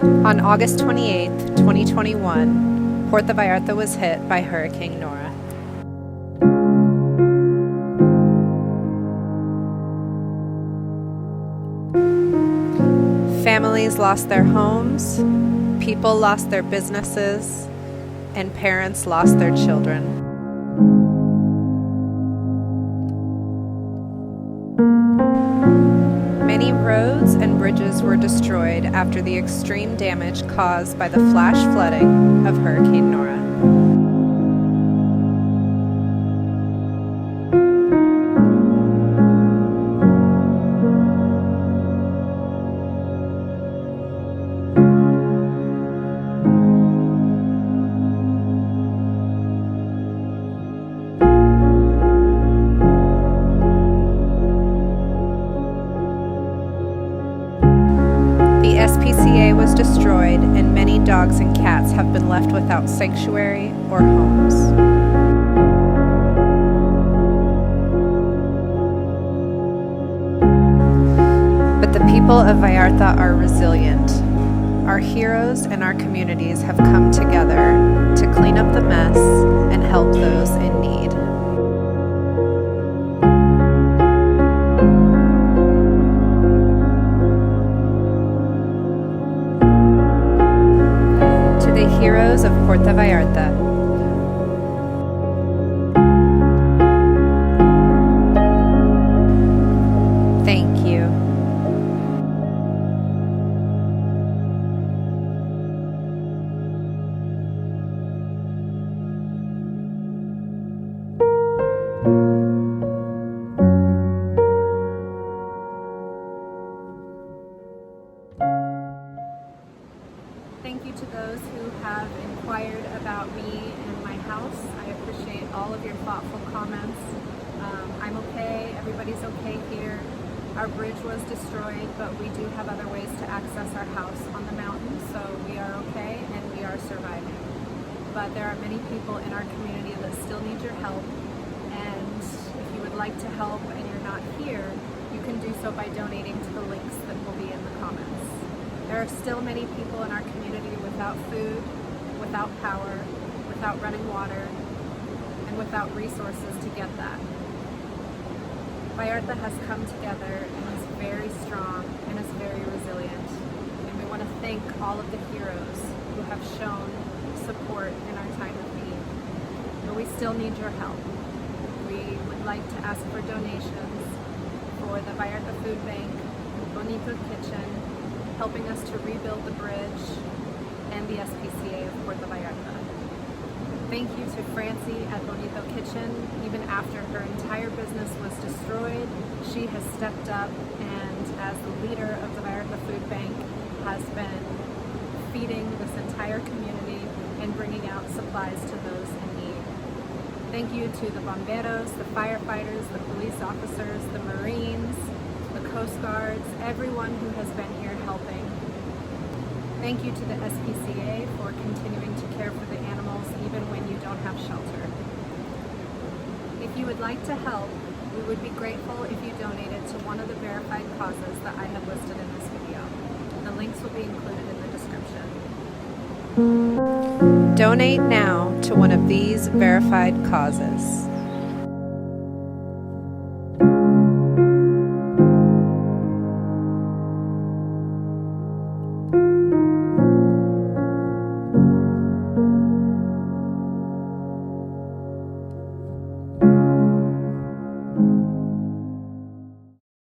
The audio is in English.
On August 28, 2021, Puerto Vallarta was hit by Hurricane Nora. Families lost their homes, people lost their businesses, and parents lost their children. Many roads and bridges were destroyed after the extreme damage caused by the flash flooding of Hurricane Nora. The SPCA was destroyed, and many dogs and cats have been left without sanctuary or homes. But the people of Vallarta are resilient. Our heroes and our communities have come together to clean up the mess and help those in need. The heroes of Puerto Vallarta. Thank you. Thank you to those who have inquired about me and my house. I appreciate all of your thoughtful comments. I'm okay, everybody's okay here. Our bridge was destroyed, but we do have other ways to access our house on the mountain, so we are okay and we are surviving. But there are many people in our community that still need your help, and if you would like to help and you're not here, you can do so by donating to the links that will be in the comments. There are still many people in our community without food, without power, without running water, and without resources to get that. Vallarta has come together and is very strong and is very resilient. And we want to thank all of the heroes who have shown support in our time of need. But we still need your help. We would like to ask for donations for the Vallarta Food Bank, Bonito Kitchen, helping us to rebuild the bridge, and the SPCA of Puerto Vallarta. Thank you to Francie at Bonito Kitchen. Even after her entire business was destroyed, she has stepped up and, as the leader of the Vallarta Food Bank, has been feeding this entire community and bringing out supplies to those in need. Thank you to the bomberos, the firefighters, the police officers, the Marines, the Coast Guards, everyone who has been here helping. Thank you to the SPCA for continuing to care for the animals even when you don't have shelter. If you would like to help, we would be grateful if you donated to one of the verified causes that I have listed in this video. The links will be included in the description. Donate now to one of these verified causes.